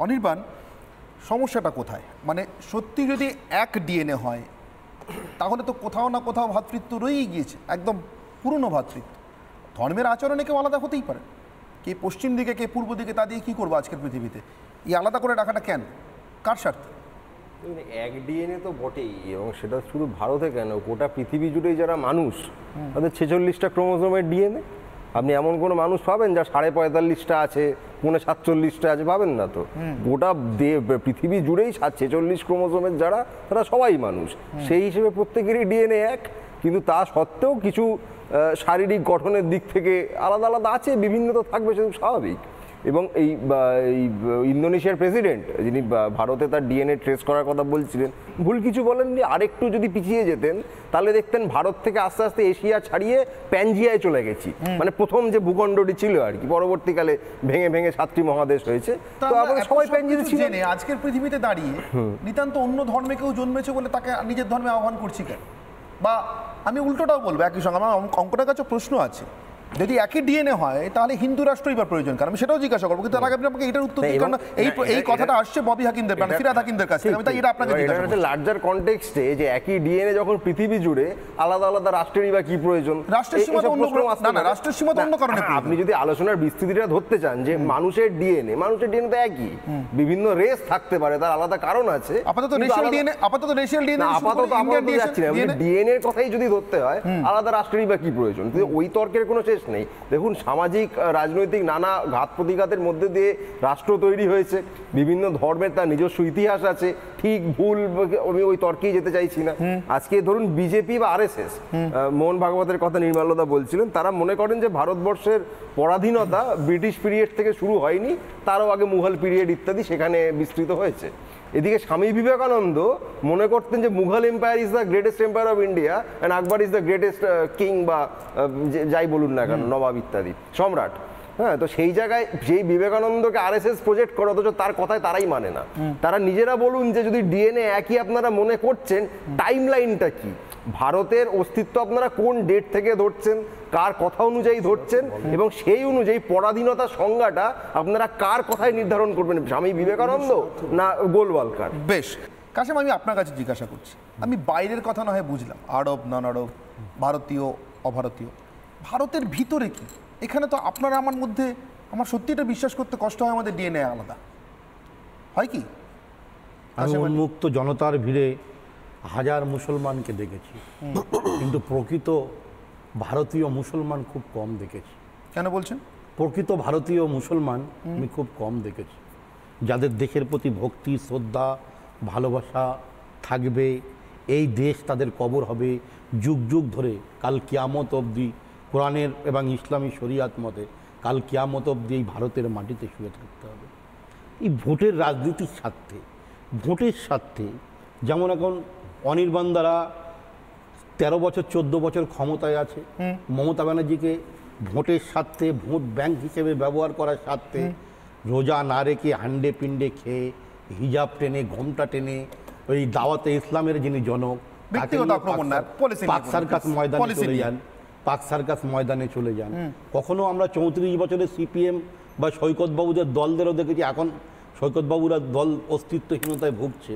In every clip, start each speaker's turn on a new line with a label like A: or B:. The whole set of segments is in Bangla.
A: অনির্বাণ, সমস্যাটা কোথায়? মানে সত্যি যদি এক ডিএনএ হয় তাহলে তো কোথাও না কোথাও ভ্রাতৃত্ব রয়েই গিয়েছে, একদম পুরনো ভ্রাতৃত্ব। ধর্মের আচরণে কেউ আলাদা হতেই পারে, কে পশ্চিম দিকে কে পূর্ব দিকে, তা দিয়ে কী করবো আজকের পৃথিবীতে? এই আলাদা করে রাখাটা কেন, কার স্বার্থে?
B: এক ডিএনএ তো বটেই, এবং সেটা শুধু ভারতে কেন, গোটা পৃথিবী জুড়েই যারা মানুষ তাদের 46টা ক্রোমোজোমের ডিএনএ। আপনি এমন কোনো মানুষ পাবেন যা 45.5টা আছে, 47টা আছে, পাবেন না তো। গোটা পৃথিবী জুড়েই 46 ক্রোমোজোমের যারা, তারা সবাই মানুষ। সেই হিসেবে প্রত্যেকেরই ডিএনএ এক, কিন্তু তা সত্ত্বেও কিছু শারীরিক গঠনের দিক থেকে আলাদা আলাদা আছে, বিভিন্ন তো থাকবে, সেটা স্বাভাবিক। এবং এই ইন্দোনেশিয়ার প্রেসিডেন্ট যিনি ভারতে তার ডিএনএ ট্রেস করার কথা বলছিলেন, ভুল কিছু বলেননি। আরেকটু যদি পিছিয়ে যেতেন তাহলে দেখতেন ভারত থেকে আস্তে আস্তে এশিয়া ছাড়িয়ে প্যানজিয়ায় চলে গেছি, মানে প্রথম যে ভূখণ্ডটি ছিল আর কি, পরবর্তীকালে ভেঙে ভেঙে 7টি মহাদেশ হয়েছে। তো আমাদের সবাই প্যানজিয়াতে ছিল।
A: আজকের পৃথিবীতে দাঁড়িয়ে নিতান্ত অন্য ধর্মে কেউ জন্মেছে বলে তাকে নিজের ধর্মে আহ্বান করছি কেন? বা আমি উল্টোটাও বলবো, একই সঙ্গে আমার অঙ্কটার কাছে প্রশ্ন আছে, যদি একই ডিএনএ হয় তাহলে হিন্দু রাষ্ট্রই বা প্রয়োজন, কারণ আমি সেটাও জিজ্ঞাসা করবো, কিন্তু তার আগে আপনি আমাকে এটার উত্তর দিন, কারণ এই কথাটা আসছে ববি হাকিমদের, মানে ফিরাদ হাকিমদের কাছ থেকে। আমি তাই এটা আপনাকে জিজ্ঞাসা করছি,
B: লার্জার কনটেক্সটে যে একই ডিএনএ যখন পৃথিবী জুড়ে, আলাদা আলাদা রাষ্ট্রেরই বা কি প্রয়োজন?
A: রাষ্ট্রের সীমা তো অন্য, না রাষ্ট্রের সীমা তো অন্য কারণে।
B: আপনি যদি আলোচনার বিস্তৃতিটা ধরতে চান যে মানুষের ডিএনএ তো একই, বিভিন্ন রেস থাকতে পারে, তার আলাদা কারণ আছে।
A: আপাতত রেশিয়াল ডিএনএ, আপাতত
B: ডিএনএ এর কথাই যদি ধরতে হয়, আলাদা রাষ্ট্রেরই বা কি প্রয়োজন? ওই তর্কের কোনো শেষ নেই। দেখুন, সামাজিক রাজনৈতিক নানা ঘাত প্রতিঘাতের মধ্যে দিয়ে রাষ্ট্র তৈরি হয়েছে, বিভিন্ন ধর্মের তার নিজস্ব ইতিহাস আছে, ঠিক ভুল আমি ওই তর্কেই যেতে চাইছি না। আজকে ধরুন বিজেপি বা আরএসএস, মোহন ভাগবতের কথা নির্মলদা বলছিলেন, তারা মনে করেন যে ভারতবর্ষের পরাধীনতা ব্রিটিশ পিরিয়ড থেকে শুরু হয়নি, তারও আগে মুঘল পিরিয়ড ইত্যাদি সেখানে বিস্তৃত হয়েছে। এদিকে স্বামী বিবেকানন্দ মনে করতেন যে Mughal empire is the greatest empire of India and Akbar is the greatest king, বা যাই বলুন না কেন, নবাব ইত্যাদি, সম্রাট। হ্যাঁ, তো সেই জায়গায় যেই বিবেকানন্দকে আরএসএস প্রজেক্ট করে, অথচ তার কথায় তারাই মানে না। তারা নিজেরা বলুন যে যদি ডিএনএ একই আপনারা মনে করছেন, টাইম লাইনটা কি? ভারতের অস্তিত্ব আপনারা কোন ডেট থেকে ধরছেন, কার কথা অনুযায়ী ধরছেন, এবং সেই অনুযায়ী পরাধীনতার সংজ্ঞাটা আপনারা কার কথায় নির্ধারণ করবেন, স্বামী বিবেকানন্দ না গোলওয়ালকার?
A: বেশ কাশেম, আমি আপনার কাছে জিজ্ঞাসা করছি, আমি বাইরের কথা না হয় বুঝলাম, আরব নন আরব, ভারতীয় অভারতীয়, ভারতের ভিতরে কি? এখানে তো আপনারা আমার মধ্যে, আমার সত্যি এটা বিশ্বাস করতে কষ্ট হয়, আমাদের ডিএনএ আলাদা হয় কি?
C: আমি উন্মুক্ত জনতার ভিড়ে হাজার মুসলমানকে দেখেছি, কিন্তু প্রকৃত ভারতীয় মুসলমান খুব কম দেখেছি।
A: কেন বলছেন?
C: প্রকৃত ভারতীয় মুসলমান আমি খুব কম দেখেছি, যাদের দেশের প্রতি ভক্তি, শ্রদ্ধা, ভালোবাসা থাকবে। এই দেশ তাদের কবর হবে যুগ যুগ ধরে, কাল কিয়ামত অবধি। কোরআনের এবং ইসলামী শরিয়াত মতে কাল কিয়ামত অবধি এই ভারতের মাটিতে শুয়ে থাকতে হবে। এই ভোটের রাজনীতির স্বার্থে, ভোটের স্বার্থে, যেমন এখন অনির্বাণ দ্বারা 13 বছর 14 বছর ক্ষমতায় আছে, মমতা ব্যানার্জিকে ভোটের স্বার্থে, ভোট ব্যাংক হিসেবে ব্যবহার করার স্বার্থে রোজা না রেখে হান্ডে পিন্ডে খেয়ে, হিজাব টেনে, ঘোমটা টেনে, ওই দাওয়াতে ইসলামের যিনি জনক, পাক সার্কাস ময়দানে চলে যান, পাক সার্কাস ময়দানে চলে যান। কখনো আমরা 34 বছরের সিপিএম বা সৈকতবাবুদের দলদেরও দেখেছি, এখন সৈকতবাবুরা দল অস্তিত্বহীনতায় ভুগছে।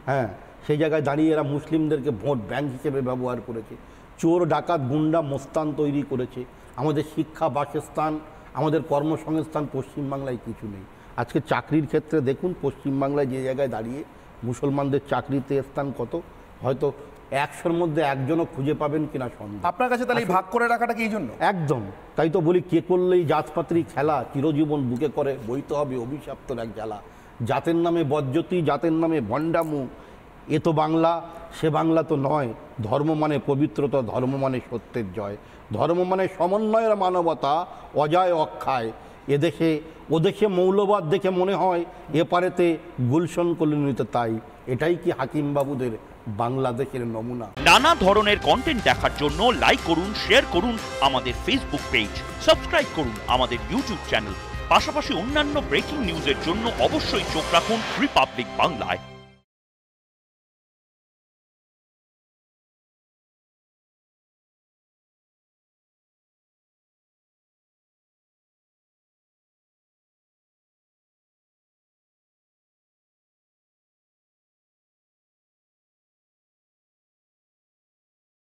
C: হ্যাঁ, সেই জায়গায় দাঁড়িয়ে এরা মুসলিমদেরকে ভোট ব্যাংক হিসেবে ব্যবহার করেছে, চোর ডাকাত গুন্ডা মোস্তান তৈরি করেছে। আমাদের শিক্ষা, বাসস্থান, আমাদের কর্মসংস্থান পশ্চিমবাংলায় কিছু নেই। আজকে চাকরির ক্ষেত্রে দেখুন, পশ্চিমবাংলায় যে জায়গায় দাঁড়িয়ে মুসলমানদের চাকরিতে স্থান কত, হয়তো 100-র মধ্যে একজনও খুঁজে পাবেন কিনা সন্দেহ।
A: আপনার কাছে তাহলে ভাগ করে রাখাটা কি এই জন্য?
C: একদম তাই তো বলি, কে করলেই জাতপাত্রী খেলা, চিরজীবন বুকে করে বইতে হবে অভিশাপ্তর এক জ্বালা। জাতের নামে বজ্জতি, জাতের নামে ভণ্ডামু, এ তো বাংলা, সে বাংলা তো নয়। ধর্ম মানে পবিত্রতা, ধর্ম মানে সত্যের জয়, ধর্ম মানে সমন্বয়ের মানবতা, অজয় অক্ষয়। এদেশে ওদেশে মৌলবাদ দেখে মনে হয় এপারেতে গুলশন কলোনিতে তাই। এটাই কি হাকিম বাবুদের বাংলাদেশের নমুনা?
D: নানা ধরনের কন্টেন্ট দেখার জন্য লাইক করুন, শেয়ার করুন আমাদের ফেসবুক পেজ, সাবস্ক্রাইব করুন আমাদের ইউটিউব চ্যানেল। পাশাপাশি অন্যান্য ব্রেকিং নিউজের জন্য অবশ্যই চোখ রাখুন রিপাবলিক বাংলায়।